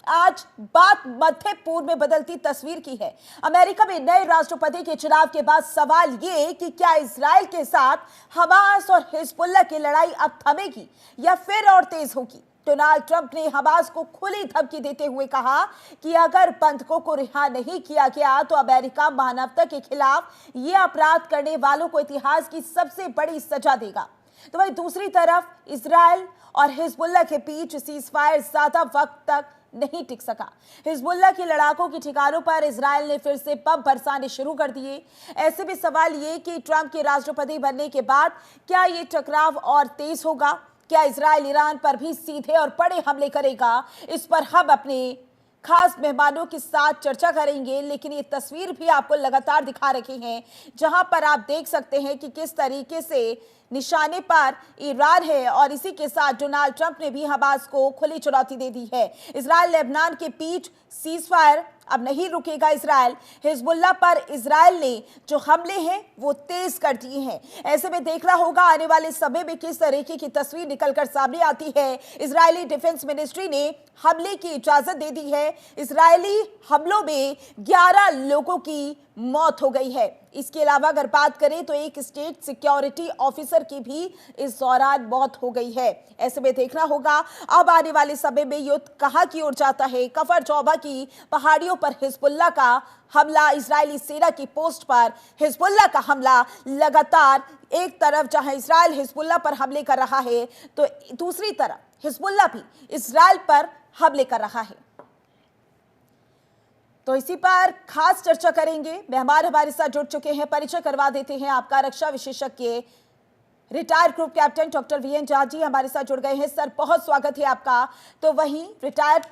आज बात मध्य पूर्व में बदलती तस्वीर की है। अमेरिका में नए राष्ट्रपति के चुनाव के बाद सवाल ये कि क्या इजराइल के साथ हमास और हिजबुल्लाह की लड़ाई अब थमेगी या फिर और तेज होगी। डोनाल्ड ट्रंप ने हमास को खुली धमकी देते हुए कहा कि अगर बंधकों को रिहा नहीं किया गया तो अमेरिका मानवता के खिलाफ ये अपराध करने वालों को इतिहास की सबसे बड़ी सजा देगा। तो वहीं दूसरी तरफ इजराइल और हिजबुल्लाह के बीच सीजफायर ज्यादा वक्त तक नहीं टिक सका। हिजबुल्लाह के लड़ाकों के ठिकानों पर इजराइल ने फिर से बम बरसाने शुरू कर दिए। ऐसे में सवाल ये कि ट्रंप के राष्ट्रपति बनने के बाद क्या ये टकराव और तेज होगा? क्या इजराइल ईरान पर भी सीधे और बड़े हमले करेगा? इस पर हम अपने खास मेहमानों के साथ चर्चा करेंगे। लेकिन ये तस्वीर भी आपको लगातार दिखा रही हैं, जहां पर आप देख सकते हैं कि किस तरीके से निशाने पर ईरान है और इसी के साथ डोनाल्ड ट्रंप ने भी हमास को खुली चुनौती दे दी है। इजराइल लेबनान के बीच सीजफायर अब नहीं रुकेगा। इजराइल हिजबुल्लाह पर इजराइल ने जो हमले हैं वो तेज कर दिए हैं। ऐसे में देखना होगा आने वाले समय में किस तरीके की तस्वीर निकलकर सामने आती है। इजरायली डिफेंस मिनिस्ट्री ने हमले की इजाजत दे दी है। इजरायली हमलों में 11 लोगों की मौत हो गई है। इसके अलावा अगर बात करें तो एक स्टेट सिक्योरिटी ऑफिसर की भी इस दौरान मौत हो गई है। ऐसे में देखना होगा अब आने वाले समय में युद्ध कहां की ओर जाता है। कफर जौबा की पहाड़ियों पर हिजबुल्लाह का हमला, इजरायली सेना की पोस्ट पर हिजबुल्लाह का हमला, लगातार एक तरफ जहां इजराइल हिजबुल्लाह पर हमले कर रहा है तो दूसरी तरफ हिजबुल्लाह भी इजराइल पर हमले कर रहा है। तो इसी पर खास चर्चा करेंगे। मेहमान हमारे साथ जुड़ चुके हैं, परिचय करवा देते हैं आपका। रक्षा विशेषज्ञ retired group captain doctor VN Jha ji हमारे साथ जुड़ गए हैं। सर, बहुत स्वागत है आपका। तो वहीं retired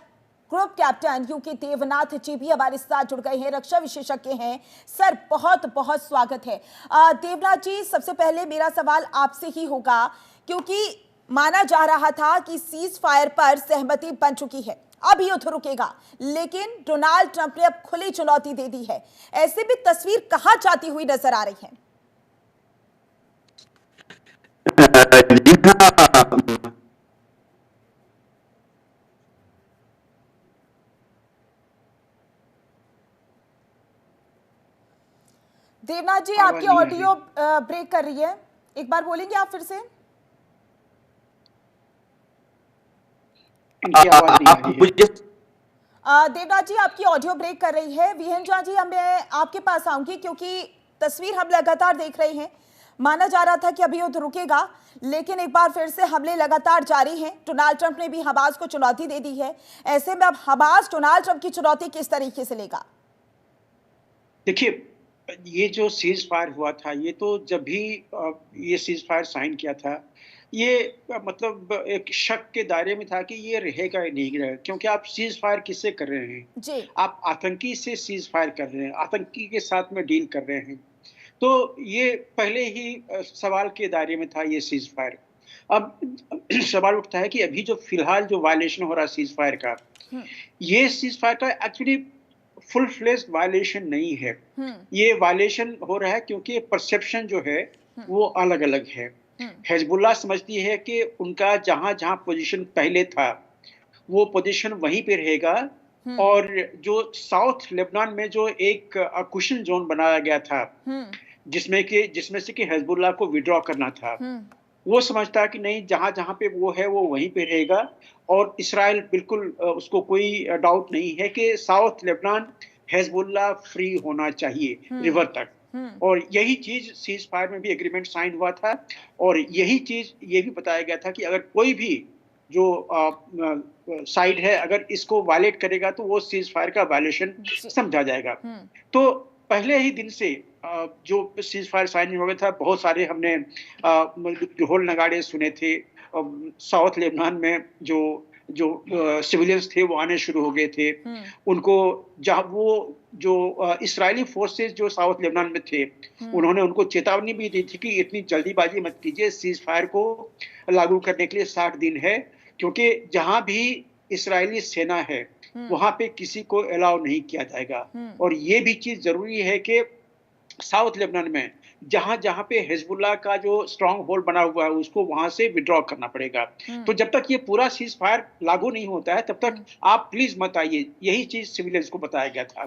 group captain UK Devnath ji भी हमारे साथ जुड़ गए हैं, रक्षा विशेषज्ञ हैं। सर, बहुत बहुत स्वागत है। देवनाथ जी, सबसे पहले मेरा सवाल आपसे ही होगा, क्योंकि माना जा रहा था कि सीज फायर पर सहमति बन चुकी है, अब युद्ध रुकेगा, लेकिन डोनाल्ड ट्रंप ने अब खुली चुनौती दे दी है। ऐसे भी तस्वीर कहां जाती हुई नजर आ रही है? देवनाथ जी, आपकी ऑडियो ब्रेक कर रही है, एक बार बोलेंगे आप फिर से? देवनाथ जी, आपकी ऑडियो ब्रेक कर रही है। वीएन झा जी, मैं आपके पास आऊंगी क्योंकि तस्वीर हम लगातार देख रहे हैं। माना जा रहा था कि अभी युद्ध रुकेगा, लेकिन एक बार फिर से हमले लगातार जारी हैं। डोनाल्ड ट्रंप ने भी हमास को चुनौती दे दी है। ऐसे में अब हमास डोनाल्ड ट्रंप की चुनौती किस तरीके से लेगा? देखिए, ये जो सीज फायर हुआ था, ये तो जब भी ये सीज फायर साइन किया था, ये मतलब एक शक के दायरे में था कि ये रहेगा या नहीं रहेगा, क्योंकि आप सीज फायर किससे कर रहे हैं? जी। आप आतंकी से सीज फायर कर रहे हैं, आतंकी के साथ में डील कर रहे हैं। तो ये पहले ही सवाल के दायरे में था ये सीज फायर। अब सवाल उठता है कि अभी जो फिलहाल जो वायलेशन हो रहा है सीज फायर का, ये सीज फायर का एक्चुअली फुल फ्लेज्ड वायलेशन नहीं है। ये वायलेशन हो रहा है क्योंकि परसेप्शन जो है वो अलग अलग है। हिजबुल्लाह समझती है कि उनका जहां जहां पोजीशन पहले था वो पोजीशन वहीं पे रहेगा, और जो साउथ लेबनान में जो एक कुशन जोन बनाया गया था, जिसमें से कि हिजबुल्लाह को विड्रॉ करना था, वो समझता है कि नहीं, जहां जहां पे वो है वो वहीं पे रहेगा। और इस्राइल बिल्कुल उसको कोई डाउट नहीं है कि साउथ लेबनान हिजबुल्लाह फ्री होना चाहिए रिवर तक। और यही चीज सीज फायर में भी एग्रीमेंट साइन हुआ था, और यही चीज ये भी बताया गया था कि अगर कोई भी जो साइड है अगर इसको वायलेट करेगा तो वो सीज फायर का वायलेशन समझा जाएगा। तो पहले ही दिन से जो सीज फायर साइन हो गया था, बहुत सारे हमने ढोल नगाड़े सुने थे। साउथ लेबनान में जो सिविलियंस थे वो आने शुरू हो गए थे। उनको जहां वो जो इस्राएली फोर्सेस जो साउथ लेबनान में थे, उन्होंने उनको चेतावनी भी दी थी कि इतनी जल्दीबाजी मत कीजिए, सीज फायर को लागू करने के लिए 60 दिन है, क्योंकि जहां भी इस्राएली सेना है वहां पे किसी को अलाउ नहीं किया जाएगा। और ये भी चीज जरूरी है कि साउथ लेबनान में जहां जहां पे हिजबुल्लाह का जो स्ट्रांग होल्ड बना हुआ है उसको वहां से विड्रॉ करना पड़ेगा। तो जब तक ये पूरा सीज फायर लागू नहीं होता है तब तक आप प्लीज मत आइए, यही चीज सिविलियंस को बताया गया था।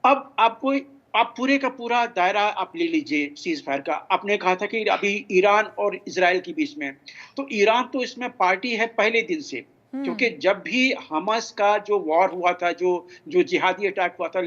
अब आपको आप पूरे का पूरा दायरा आप ले लीजिए सीज फायर का। आपने कहा था कि अभी ईरान और इजराइल के बीच में, तो ईरान तो इसमें पार्टी है पहले दिन से, क्योंकि जब भी हमास का जो वॉर हुआ था, जो जो जिहादी अटैक हुआ था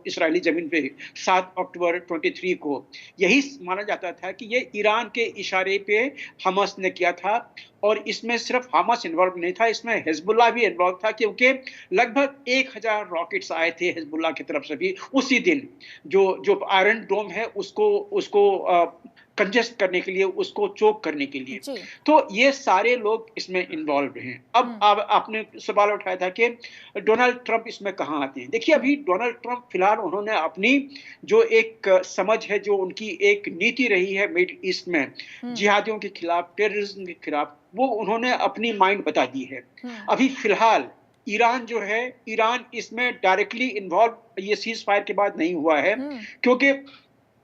इस्राएली जमीन पे 7 अक्टूबर 23 को, यही माना जाता था कि ये ईरान के इशारे पे हमास ने किया था। और इसमें सिर्फ हमास इन्वॉल्व नहीं था, इसमें हिजबुल्लाह भी इन्वॉल्व था, क्योंकि लगभग 1000 रॉकेट्स आए थे हिजबुल्लाह की तरफ से भी उसी दिन, जो जो आयरन डोम है उसको उसको कंजेस्ट करने के लिए, उसको चोक करने के लिए। तो ये सारे लोग इसमें इन्वॉल्व हैं। अब आपने सवाल उठाया था कि डोनाल्ड ट्रंप इसमें कहाँ आते हैं। देखिए, अभी डोनाल्ड ट्रंप फिलहाल उन्होंने अपनी जो एक समझ है, जो उनकी एक नीति रही है मिड ईस्ट में जिहादियों के खिलाफ, टेररिज्म के खिलाफ, वो उन्होंने अपनी माइंड बता दी है। अभी फिलहाल ईरान जो है, ईरान इसमें डायरेक्टली इन्वॉल्व ये सीज फायर के बाद नहीं हुआ है, क्योंकि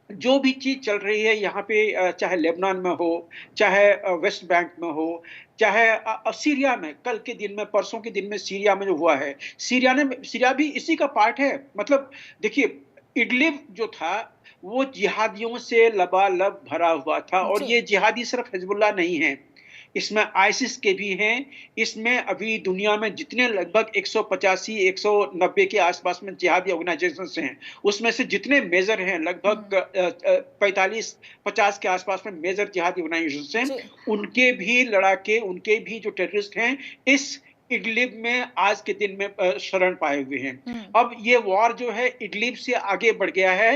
जो भी चीज चल रही है यहाँ पे, चाहे लेबनान में हो, चाहे वेस्ट बैंक में हो, चाहे सीरिया में, कल के दिन में, परसों के दिन में सीरिया में जो हुआ है, सीरिया भी इसी का पार्ट है। मतलब देखिए, इडलिब जो था वो जिहादियों से लबालब भरा हुआ था, और ये जिहादी सिर्फ हिजबुल्लाह नहीं है, इसमें आईसिस के भी हैं। इसमें अभी दुनिया में जितने लगभग 185 190 के आसपास में जिहादी ऑर्गेनाइजेशंस हैं, उसमें से जितने मेजर हैं लगभग 45-50 के आसपास में मेजर जिहादी ऑर्गेनाइजेशंस हैं, उनके भी लड़ाके, उनके भी जो टेररिस्ट हैं इस इडलिब में आज के दिन में शरण पाए हुए हैं। अब ये वॉर जो है इडलिब से आगे बढ़ गया है,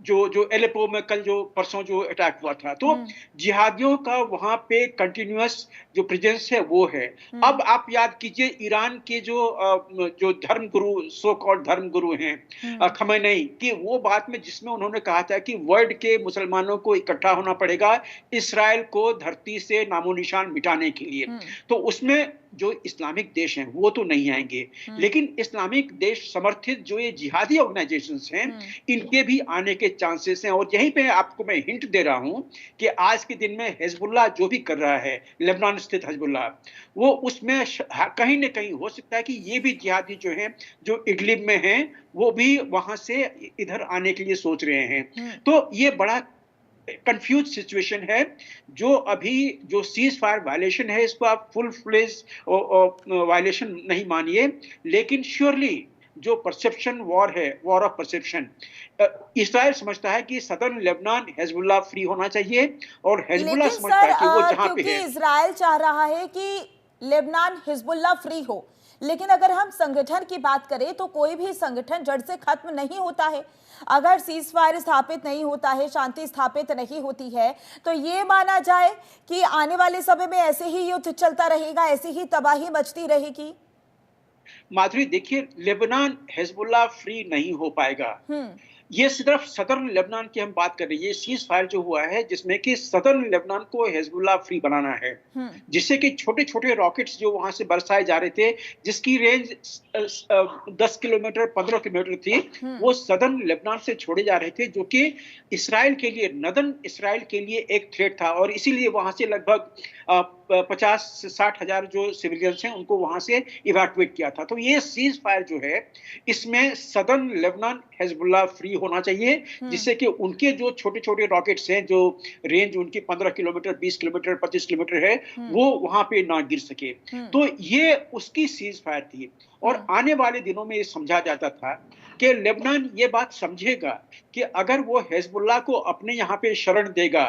जो एलेपो में कल जो परसों जो अटैक हुआ था, तो जिहादियों का वहां पे कंटिन्यूअस जो प्रेजेंस है वो है। अब आप याद कीजिए, ईरान के जो धर्मगुरु, सो कॉल्ड धर्मगुरु हैं खमेनेई की वो बात में, जिसमें उन्होंने कहा था कि वर्ल्ड के मुसलमानों को इकट्ठा होना पड़ेगा इसराइल को धरती से नामो निशान मिटाने के लिए। तो उसमें जो इस्लामिक देश हैं वो तो नहीं आएंगे, लेकिन इस्लामिक देश समर्थित जो ये जिहादी ऑर्गेनाइजेशंस हैं, इनके भी आने के चांसेस हैं। और यहीं पे आपको मैं हिंट दे रहा हूं कि आज के दिन में हिजबुल्लाह जो भी कर रहा है, लेबनान स्थित हिजबुल्लाह, वो उसमें कहीं ना कहीं हो सकता है कि ये भी जिहादी जो हैं, जो इडलिब में हैं, वो भी वहां से इधर आने के लिए सोच रहे हैं। तो ये बड़ा कंफ्यूज सिचुएशन है। जो अभी जो सीज फायर वायलेशन है, इसको आप फुल फ्लेज वायलेशन नहीं मानिए, लेकिन श्योरली जो परसेप्शन वॉर है, वॉर ऑफ परसेप्शन, इस्राइल समझता है कि सदर्न लेबनान हिजबुल्लाह फ्री होना चाहिए, और हिजबुल्लाह समझता है कि वो जहां पे है। इस्राइल चाह रहा है कि लेबनान हिजबुल्लाह फ्री हो, लेकिन अगर हम संगठन की बात करें तो कोई भी संगठन जड़ से खत्म नहीं होता है। अगर सीज फायर स्थापित नहीं होता है, शांति स्थापित नहीं होती है, तो ये माना जाए कि आने वाले समय में ऐसे ही युद्ध चलता रहेगा, ऐसी ही तबाही मचती रहेगी। माधुरी, देखिए, लेबनान हिजबुल्लाह फ्री नहीं हो पाएगा। ये सिर्फ सदर्न लेबनान की हम बात कर रहे हैं। ये सीज फायर जो हुआ है जिसमें कि सदर्न लेबनान को हिजबुल्लाह फ्री बनाना है, जिससे कि छोटे छोटे रॉकेट्स जो वहां से बरसाए जा रहे थे, जिसकी रेंज 10 किलोमीटर 15 किलोमीटर थी, वो सदर्न लेबनान से छोड़े जा रहे थे, जो कि इसराइल के लिए, नदर्न इसराइल के लिए एक थ्रेट था। और इसीलिए वहां से लगभग 50 से 60 हजार जो सिविलियंस हैं उनको वहां से इवैक्यूएट किया था। तो ये सीज फायर जो है, इसमें सदर्न लेबनान हिजबुल्लाह फ्री होना चाहिए, जिससे कि उनके जो छोटे छोटे रॉकेट्स हैं, जो रेंज उनकी 15 किलोमीटर 20 किलोमीटर 25 किलोमीटर है, वो वहां पे ना गिर सके। तो ये उसकी सीज फायर थी। और आने वाले दिनों में ये समझा जाता था कि लेबनान ये बात समझेगा कि अगर वो हिजबुल्लाह को अपने यहाँ पे शरण देगा,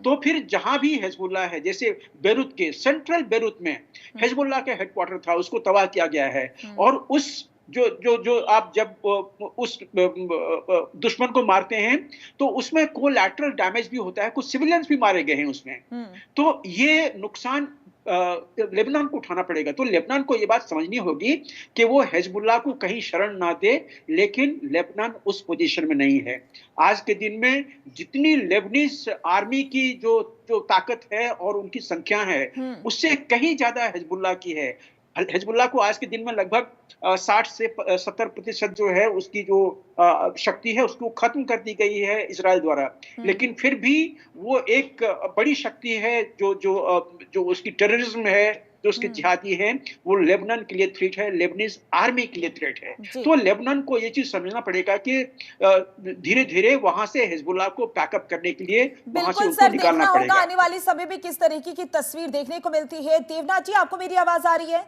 तो फिर जहां भी हिजबुल्लाह है, जैसे बेरूत के, सेंट्रल बेरूत में हिजबुल्लाह का हेडक्वार्टर था, उसको तबाह किया गया है। और उस जो जो जो आप जब उस दुश्मन को मारते हैं तो उसमें कोलैटरल डैमेज भी होता है, कुछ सिविलियंस भी मारे गए हैं उसमें। तो ये नुकसान लेबनान को उठाना पड़ेगा। तो लेबनान को ये बात समझनी होगी कि वो हिजबुल्लाह को कहीं शरण ना दे, लेकिन लेबनान उस पोजीशन में नहीं है। आज के दिन में जितनी लेबनीज आर्मी की जो ताकत है और उनकी संख्या है, उससे कहीं ज्यादा हिजबुल्लाह की है। हिजबुल्लाह को आज के दिन में लगभग 60 से 70% जो है उसकी जो शक्ति है उसको खत्म कर दी गई है इजराइल द्वारा। लेकिन फिर भी वो एक बड़ी शक्ति है जो उसकी टेररिज्म है, जो उसके जिहादी हैं, वो लेबनान के लिए थ्रेट है, लेबनीज आर्मी के लिए थ्रेट है। तो लेबनान को ये चीज समझना पड़ेगा कि धीरे-धीरे वहां से हिजबुल्लाह को पैकअप करने के लिए वहां से उनको निकालना पड़ेगा। आने वाले समय में किस तरीके की तस्वीर देखने को मिलती है। देवनाथ जी, आपको मेरी आवाज आ रही है?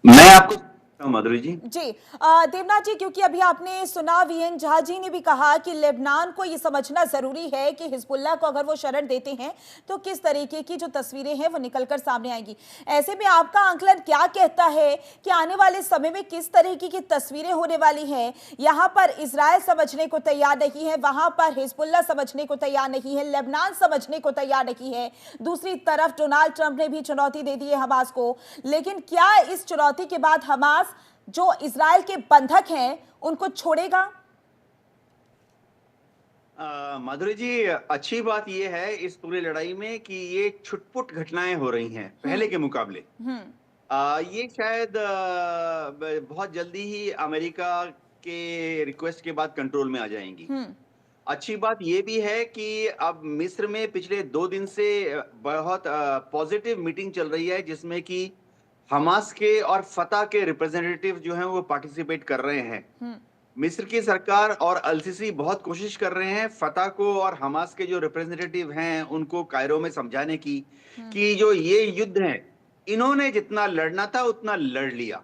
मैं आपको माधुरी जी देवनाथ जी, क्योंकि अभी आपने सुना वीएन झा जी ने भी कहा कि लेबनान को ये समझना जरूरी है कि हिजबुल्लाह को अगर वो शरण देते हैं तो किस तरीके की जो तस्वीरें हैं वो निकलकर सामने आएंगी। ऐसे में आपका आंकलन क्या कहता है कि आने वाले समय में किस तरीके की तस्वीरें होने वाली हैं? यहाँ पर इजराइल समझने को तैयार नहीं है, वहां पर हिजबुल्लाह समझने को तैयार नहीं है, लेबनान समझने को तैयार नहीं है, दूसरी तरफ डोनाल्ड ट्रंप ने भी चुनौती दे दी है हमास को। लेकिन क्या इस चुनौती के बाद हमास जो इजराइल के बंधक हैं उनको छोड़ेगा? माधुरी जी, अच्छी बात यह है इस पूरी लड़ाई में कि ये छुटपुट घटनाएं हो रही हैं पहले के मुकाबले। ये शायद बहुत जल्दी ही अमेरिका के रिक्वेस्ट के बाद कंट्रोल में आ जाएंगी। अच्छी बात यह भी है कि अब मिस्र में पिछले 2 दिन से बहुत पॉजिटिव मीटिंग चल रही है जिसमें कि हमास के और फतह के रिप्रेजेंटेटिव जो हैं वो पार्टिसिपेट कर रहे हैं। मिस्र की सरकार और अल-सीसी बहुत कोशिश कर रहे हैं फतह को और हमास के जो रिप्रेजेंटेटिव हैं उनको कायरो में समझाने की कि जो ये युद्ध है इन्होंने जितना लड़ना था उतना लड़ लिया।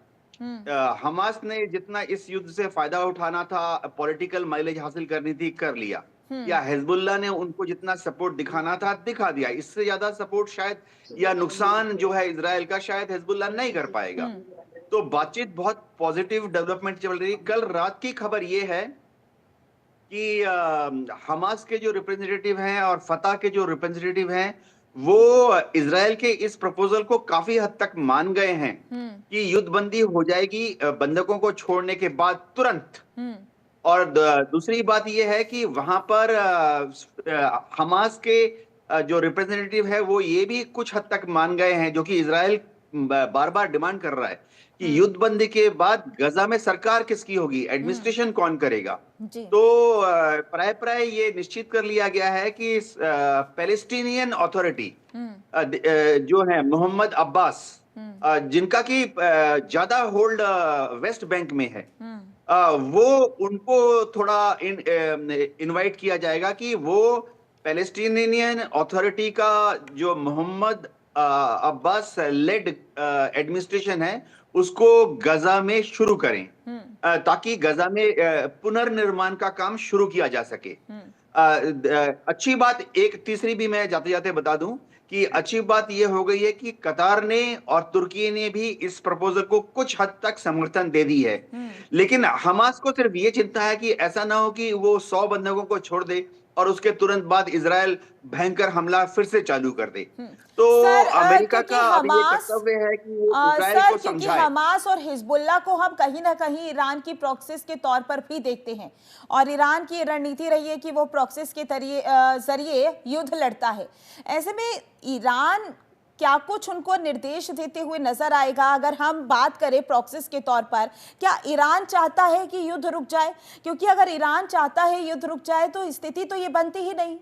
हमास ने जितना इस युद्ध से फायदा उठाना था, पॉलिटिकल माइलेज हासिल करनी थी, कर लिया। या हिजबुल्लाह ने उनको जितना सपोर्ट दिखाना था दिखा दिया। इससे ज्यादा सपोर्ट शायद या नुकसान जो है इजराइल का शायद हिजबुल्लाह नहीं कर पाएगा। तो बातचीत बहुत पॉजिटिव डेवलपमेंट चल रही है। कल रात की खबर ये है कि हमास के जो रिप्रेजेंटेटिव हैं और फतह के जो रिप्रेजेंटेटिव हैं वो इजराइल के इस प्रपोजल को काफी हद तक मान गए हैं कि युद्धबंदी हो जाएगी बंधकों को छोड़ने के बाद तुरंत। और दूसरी बात यह है कि वहां पर हमास के जो रिप्रेजेंटेटिव है वो ये भी कुछ हद तक मान गए हैं, जो कि इजराइल बार बार डिमांड कर रहा है कि युद्धबंदी के बाद गजा में सरकार किसकी होगी, एडमिनिस्ट्रेशन कौन करेगा। तो प्राय ये निश्चित कर लिया गया है कि पैलेस्टीनियन अथॉरिटी जो है मोहम्मद अब्बास, जिनका की ज्यादा होल्ड वेस्ट बैंक में है, वो उनको थोड़ा इनवाइट किया जाएगा कि वो पैलेस्टीनियन अथॉरिटी का जो मोहम्मद अब्बास लेड एडमिनिस्ट्रेशन है उसको गजा में शुरू करें ताकि गजा में पुनर्निर्माण का काम शुरू किया जा सके। अच्छी बात एक तीसरी भी मैं जाते जाते बता दूं कि अच्छी बात यह हो गई है कि कतार ने और तुर्की ने भी इस प्रपोजल को कुछ हद तक समर्थन दे दी है। लेकिन हमास को सिर्फ ये चिंता है कि ऐसा ना हो कि वो 100 बंधकों को छोड़ दे और उसके तुरंत बाद इजराइल भयंकर हमला फिर से चालू कर दे। तो अमेरिका का अब ये कर्तव्य है कि इजराइल को समझाए। हमास और हिजबुल्लाह को हम कहीं ना कहीं ईरान की प्रॉक्सिस के तौर पर भी देखते हैं और ईरान की रणनीति रही है कि वो प्रॉक्सिस के जरिए युद्ध लड़ता है। ऐसे में ईरान क्या कुछ उनको निर्देश देते हुए नजर आएगा? अगर हम बात करें प्रॉक्सिस के तौर पर, क्या ईरान चाहता है कि युद्ध रुक जाए? क्योंकि अगर ईरान चाहता है युद्ध रुक जाए तो स्थिति तो ये बनती ही नहीं।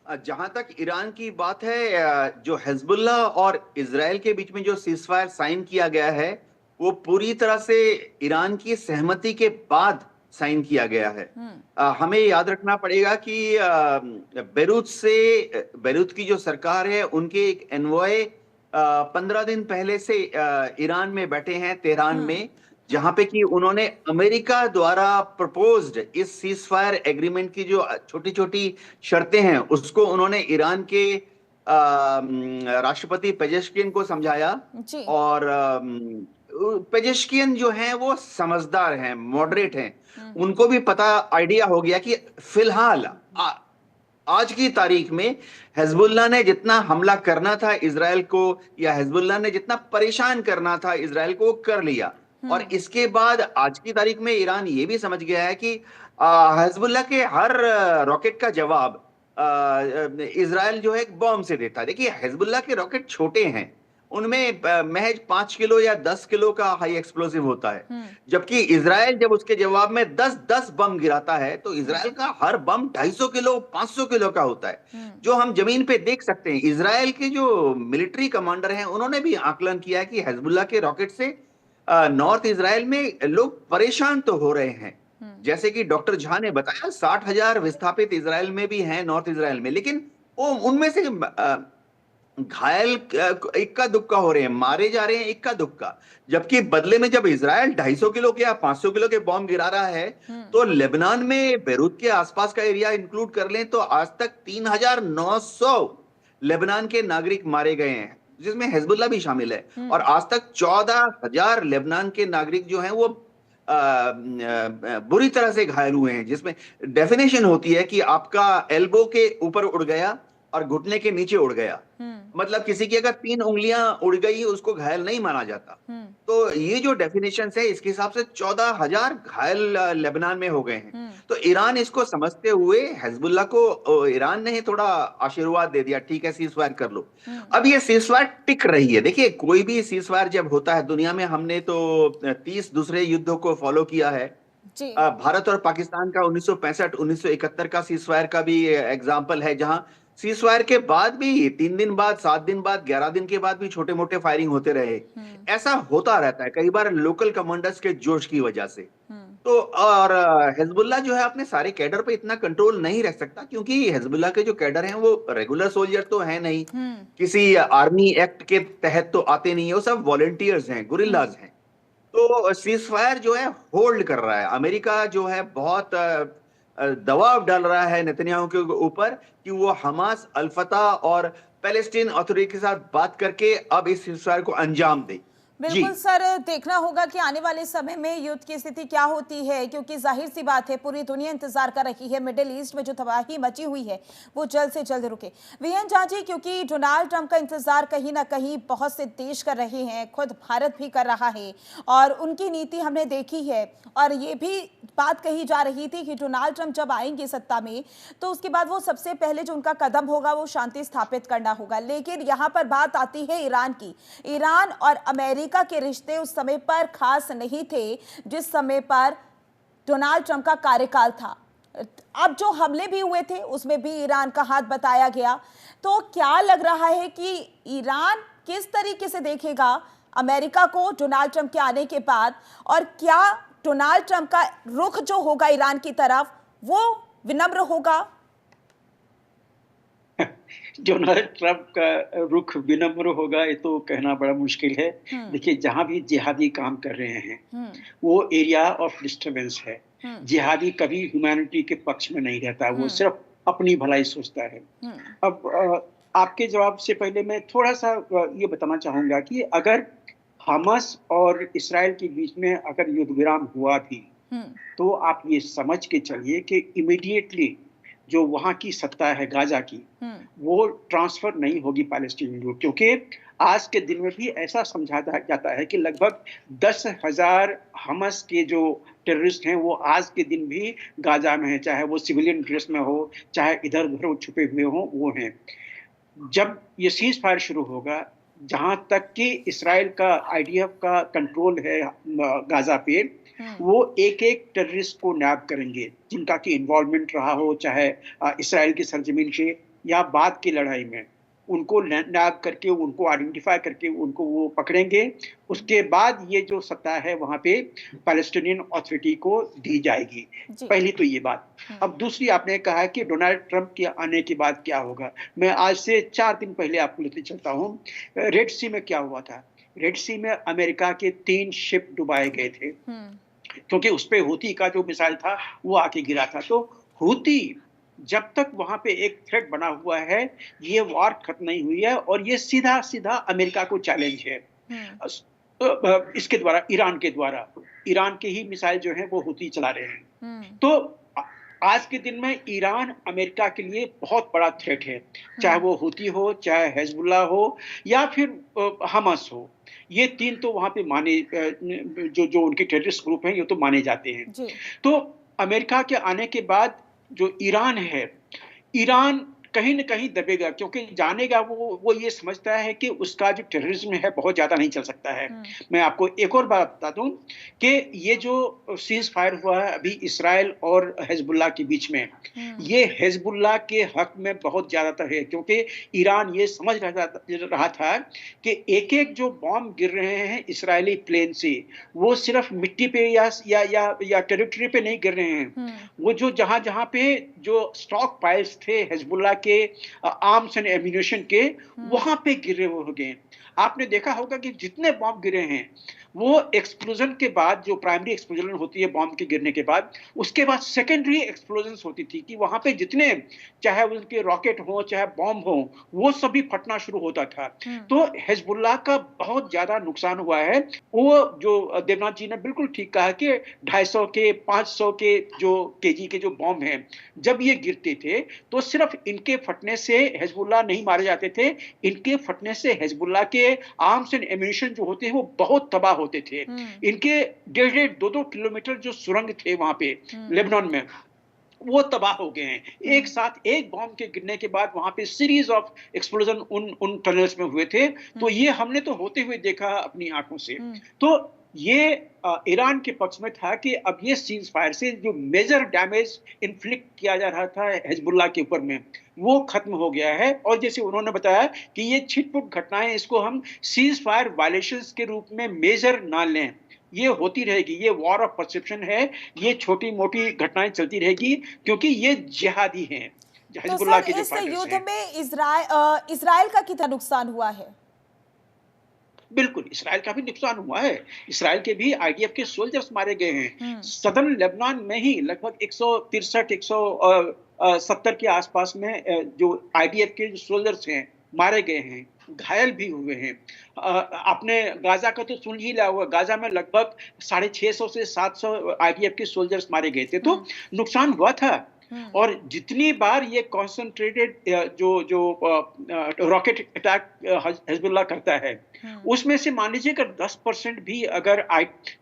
जहां तक ईरान की बात है, जो हिजबुल्लाह और इजराइल के बीच में जो सीजफायर साइन किया गया है वो पूरी तरह से ईरान की सहमति के बाद साइन किया गया है। हमें याद रखना पड़ेगा कि बेरूत की जो सरकार है उनके एक एनवॉय 15 दिन पहले से ईरान में बैठे हैं तेहरान में, जहां पे कि उन्होंने अमेरिका द्वारा प्रपोज्ड इस सीज फायर एग्रीमेंट की जो छोटी छोटी शर्तें हैं उसको उन्होंने ईरान के राष्ट्रपति पेजेश्कियन को समझाया। और पेजेश्कियन जो हैं वो समझदार हैं, मॉडरेट हैं, उनको भी पता आइडिया हो गया कि फिलहाल आज की तारीख में हिजबुल्लाह ने जितना हमला करना था इजराइल को या हिजबुल्लाह ने जितना परेशान करना था इजराइल को कर लिया। और इसके बाद आज की तारीख में ईरान ये भी समझ गया है कि हिजबुल्लाह के हर रॉकेट का जवाब इजराइल जो है एक बॉम्ब से देता है। देखिए हिजबुल्लाह के रॉकेट छोटे हैं, उनमें महज 5 किलो या 10 किलो का हाई एक्सप्लोसिव होता है, जबकि इजराइल जब उसके जवाब में 10-10 बम गिराता है तो इजराइल का हर बम 250 किलो 500 किलो का होता है, जो हम जमीन पे देख सकते हैं। इजराइल के जो मिलिट्री कमांडर हैं उन्होंने भी आकलन किया कि हिजबुल्लाह के रॉकेट से नॉर्थ इजराइल में लोग परेशान तो हो रहे हैं। जैसे कि डॉक्टर झा ने बताया 60,000 विस्थापित इजराइल में भी हैं, नॉर्थ इजराइल में, लेकिन वो उनमें से घायल इक्का दुक्का हो रहे हैं, मारे जा रहे हैं इक्का दुक्का। जबकि बदले में जब इजराइल 250 किलो के या 500 किलो के बॉम्ब गिरा रहा है, तो लेबनान में बेरूत के आसपास का एरिया इंक्लूड कर लें तो आज तक 3,900 लेबनान के नागरिक मारे गए हैं, जिसमें हिजबुल्लाह भी शामिल है। और आज तक 14,000 लेबनान के नागरिक जो हैं वो बुरी तरह से घायल हुए हैं, जिसमें डेफिनेशन होती है कि आपका एल्बो के ऊपर उड़ गया और घुटने के नीचे उड़ गया। मतलब किसी की अगर 3 उंगलियां उड़ गई उसको घायल नहीं माना जाता। तो ये जो डेफिनेशन है इसके हिसाब से 14,000 घायल लेबनान में हो गए हैं। तो ईरान इसको समझते हुए हिजबुल्लाह को ईरान ने थोड़ा आशीर्वाद दे दिया, ठीक है सीज फायर कर लो। अब ये सीज फायर टिक रही है। देखिए कोई भी सीज फायर जब होता है दुनिया में, हमने तो 30 दूसरे युद्धों को फॉलो किया है। भारत और पाकिस्तान का 1965-1971 का सीज फायर का भी एग्जाम्पल है, जहां सीज फायर के बाद भी 3 दिन बाद, 7 दिन बाद, 11 दिन के बाद भी छोटे मोटे फायरिंग होते रहे। ऐसा होता रहता है कई बार लोकल कमांडर्स के जोश की वजह से। तो और हिजबुल्लाह जो है अपने सारे कैडर पे इतना कंट्रोल नहीं रख सकता, क्योंकि हिजबुल्लाह के जो कैडर हैं वो रेगुलर सोल्जर तो है नहीं, किसी आर्मी एक्ट के तहत तो आते नहीं है, वो सब वॉलंटियर्स हैं, गुरिल्लाज हैं। तो सीज फायर जो है होल्ड कर रहा है। अमेरिका जो है बहुत दबाव डाल रहा है नेतन्याहू के ऊपर कि वो हमास, अल फतह और पैलेस्टीन अथॉरिटी के साथ बात करके अब इस सीज फायर को अंजाम दे। बिल्कुल सर, देखना होगा कि आने वाले समय में युद्ध की स्थिति क्या होती है, क्योंकि जाहिर सी बात है पूरी दुनिया इंतजार कर रही है मिडिल ईस्ट में जो तबाही मची हुई है वो जल्द से जल्द रुके। वीएन झा जी, क्योंकि डोनाल्ड ट्रंप का इंतजार कहीं ना कहीं बहुत से देश कर रहे हैं, खुद भारत भी कर रहा है और उनकी नीति हमने देखी है। और ये भी बात कही जा रही थी कि डोनाल्ड ट्रंप जब आएंगे सत्ता में तो उसके बाद वो सबसे पहले जो उनका कदम होगा वो शांति स्थापित करना होगा। लेकिन यहाँ पर बात आती है ईरान की। ईरान और अमेरिका के रिश्ते उस समय पर खास नहीं थे जिस समय पर डोनाल्ड ट्रंप का कार्यकाल था। अब जो हमले भी हुए थे उसमें भी ईरान का हाथ बताया गया। तो क्या लग रहा है कि ईरान किस तरीके से देखेगा अमेरिका को डोनाल्ड ट्रंप के आने के बाद, और क्या डोनाल्ड ट्रंप का रुख जो होगा ईरान की तरफ वो विनम्र होगा? डोनाल्ड ट्रंप का रुख विनम्र होगा ये तो कहना बड़ा मुश्किल है। देखिए जहां भी जिहादी काम कर रहे हैं वो एरिया ऑफ डिस्टर्बेंस है। जिहादी कभी ह्यूमैनिटी के पक्ष में नहीं रहता, वो सिर्फ अपनी भलाई सोचता है। अब आपके जवाब से पहले मैं थोड़ा सा ये बताना चाहूंगा कि अगर हमास और इसराइल के बीच में अगर युद्ध विराम हुआ भी तो आप ये समझ के चलिए कि इमीडिएटली जो वहां की सत्ता है गाजा की वो ट्रांसफर नहीं होगी पैलेस्टीन को, क्योंकि आज के दिन में भी ऐसा समझा जाता है कि लगभग 10,000 हमास के जो टेररिस्ट हैं वो आज के दिन भी गाजा में है, चाहे वो सिविलियन ड्रेस में हो चाहे इधर उधर छुपे हुए हो, वो हैं। जब ये सीज फायर शुरू होगा, जहां तक कि इसराइल का आईडीएफ का कंट्रोल है गाजा पे, वो एक एक टेररिस्ट को नैब करेंगे जिनका की इन्वॉल्वमेंट रहा हो, चाहे इसराइल की सरजमीन से या बाद की लड़ाई में, उनको नैब करके उनको आइडेंटिफाई करके उनको वो पकड़ेंगे। उसके बाद ये जो सत्ता है वहां पे पैलेस्टीनियन अथॉरिटी को दी जाएगी। पहली तो ये बात। अब दूसरी, आपने कहा कि डोनाल्ड ट्रंप के आने के बाद क्या होगा। मैं आज से 4 दिन पहले आपको लेते चलता हूँ। रेड सी में क्या हुआ था। रेड सी में अमेरिका के 3 शिप डुबाए गए थे क्योंकि उस पे हूती का जो मिसाइल था वो आके गिरा था। तो हूती जब तक वहां पे एक थ्रेट बना हुआ है, ये वॉर खत्म नहीं हुई है और ये सीधा सीधा अमेरिका को चैलेंज है। इसके द्वारा, ईरान के ही मिसाइल जो है वो हूती चला रहे हैं। तो आज के दिन में ईरान अमेरिका के लिए बहुत बड़ा थ्रेट है, चाहे वो हूती हो, चाहे हिजबुल्लाह हो या फिर हमास हो। ये 3 तो वहां पे माने, जो उनके टेररिस्ट ग्रुप हैं ये तो माने जाते हैं। तो अमेरिका के आने के बाद जो ईरान है, ईरान कहीं न कहीं दबेगा, क्योंकि जानेगा वो ये समझता है कि उसका जो टेररिज्म है बहुत ज़्यादा नहीं चल सकता है। मैं आपको एक और बात बता दूँ कि ये जो सीज़ फायर हुआ है अभी इसराइल और हिज़्बुल्लाह के बीच में, ये हिज़्बुल्लाह के हक़ में बहुत ज़्यादातर है, क्योंकि ईरान ये समझ रहा था कि एक-एक जो बॉम्ब गिर रहे हैं इज़राइली प्लेन से, वो सिर्फ़ मिट्टी पे या टेरिटरी पे नहीं गिर रहे हैं। वो जो जहाँ-जहाँ पे जो स्टॉक पाइल्स थे हिज़्बुल्लाह के आर्म्स एंड एम्यूनिशन के, वहाँ पे गिरे हो गए। आपने देखा होगा कि जितने बॉम्ब गिरे हैं, वो एक्सप्लोजन के बाद जो प्राइमरी एक्सप्लोजन होती है बॉम्ब के गिरने के बाद, उसके बाद सेकेंडरी एक्सप्लोजन्स होती थी कि वहाँ पे जितने चाहे उनके रॉकेट हो, चाहे बॉम्ब हो, वो सभी फटना शुरू होता था। तो हिज़्बुल्लाह का बहुत ज़्यादा नुकसान हुआ है। वो जो देवनाथ जी ने बिल्कुल ठीक कहा कि 250 के 500 के जो केजी के जो बॉम्ब हैं, जब ये गिरते थे, तो सिर्फ़ इनके फटने से हिज़्बुल्लाह नहीं मारे जाते थे, इनके फटने से हिज़्बुल्लाह के आर्म्स एंड एम्यूनिशन जो होते हैं, वो बहुत तबाह होते थे। इनके डेढ़-डेढ़ 2-2 किलोमीटर जो सुरंग थे वहाँ पे लेबनान में, वो तबाह हो गए हैं। एक साथ एक बॉम्ब के गिरने के बाद वहाँ पे सीरीज़ ऑफ एक्सप्लोजन उन टनल्स में हुए थे। तो ये हमने तो होते हुए देखा अपनी आँखों से। तो ये ईरान के पक्ष में था कि अब ये सीज़ फायर से जो मेजर डैमेज इन्फ्लिक्ट किया जा रहा था हिज़्बुल्लाह के ऊपर में, वो खत्म हो गया है। और जैसे उन्होंने बताया कि ये छिट-पुट घटनाएँ, इसको हम सीज़ फायर वायलेशंस के रूप में मेजर ना लें। ये होती रहेगी, ये वॉर ऑफ परसेप्शन है, ये छोटी-मोटी घटनाएँ चलती रहेगी, क्योंकि ये जिहादी हैं, तो हिज़्बुल्लाह सर के जो इस फाइटर्स युद्ध हैं। में इज़राइल का कितना 6नुकसान हुआ है? बिल्कुल, इसराइल का भी नुकसान हुआ है। इसराइल के भी आईडीएफ के सोल्जर्स मारे गए हैं। सदर्न लेबनान में ही लगभग 163 170 के आसपास में जो आईडीएफ के जो सोल्जर्स हैं, मारे गए हैं, घायल भी हुए हैं। आपने गाज़ा का तो सुन ही लिया होगा, गाज़ा में लगभग 650 से 700 आईडीएफ के सोल्जर्स मारे गए थे, तो नुकसान हुआ था। और जितनी बार ये कॉन्सन्ट्रेटेड रॉकेट अटैक हिज़्बुल्लाह करता है, उसमें से मान लीजिए अगर 10% भी अगर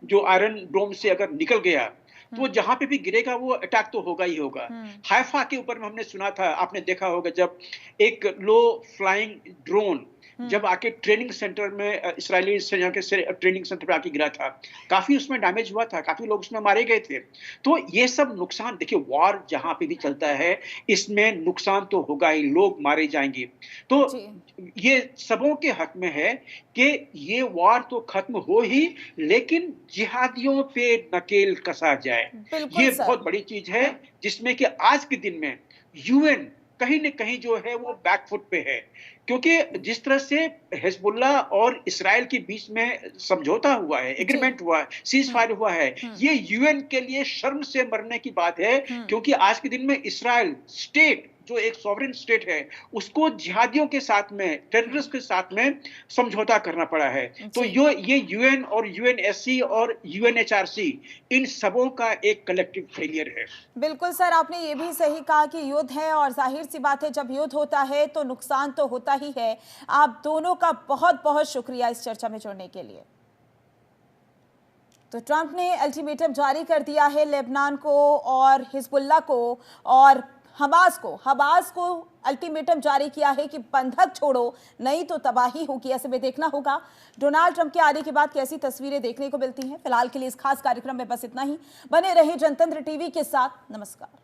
जो आयरन डोम से अगर निकल गया, तो जहाँ पे भी गिरेगा वो अटैक तो होगा ही होगा। हाइफा के ऊपर में हमने सुना था, आपने देखा होगा, जब एक लो फ्लाइंग ड्रोन जब आके ट्रेनिंग सेंटर में इस्राएली सेना के ट्रेनिंग सेंटर पे आके गिरा था, काफ़ी उसमें डैमेज हुआ था, काफ़ी लोग उसमें मारे गए थे। तो ये सब नुकसान देखिए, वॉर जहाँ पे भी चलता है, इसमें नुकसान तो होगा ही, लोग मारे जाएँगे। तो ये सबों के हक में है कि ये वॉर तो खत्म हो ही, लेकिन जिहादियों पे नकेल कसा जाए। बिल्कुल ये सर। बहुत बड़ी चीज़ है, जिसमें कि आज के दिन में यूएन कहीं न कहीं जो है वो बैक फुट पे है। क्योंकि जिस तरह से हिज़्बुल्लाह और इस्राएल के बीच में समझौता हुआ है, एग्रीमेंट हुआ है, सीज़ फायर हुआ है, ये यूएन के लिए शर्म से मरने की बात है, क्योंकि आज के दिन में इस्राएल स्टेट, जो एक सॉवरेन स्टेट है, उसको जिहादियों के साथ में, टेररिस्ट के साथ में समझौता करना पड़ा है। तो ये यूएन और यूएनएससी और यूएनएचआरसी, इन सबों का एक कलेक्टिव फेलियर है। बिल्कुल सर, आपने ये भी सही कहा कि युद्ध है और जाहिर सी बात है, जब युद्ध होता है तो नुकसान तो होता ही है। आप दोनों का बहुत-बहुत शुक्रिया इस चर्चा में जुड़ने के लिए। तो ट्रंप ने अल्टीमेटम जारी कर दिया है लेबनान को और हिज़्बुल्लाह को और हमास को अल्टीमेटम जारी किया है कि बंधक छोड़ो, नहीं तो तबाही होगी। ऐसे में देखना होगा डोनाल्ड ट्रंप के आने के बाद कैसी तस्वीरें देखने को मिलती हैं। फिलहाल के लिए इस खास कार्यक्रम में बस इतना ही। बने रहे जनतंत्र टीवी के साथ। नमस्कार।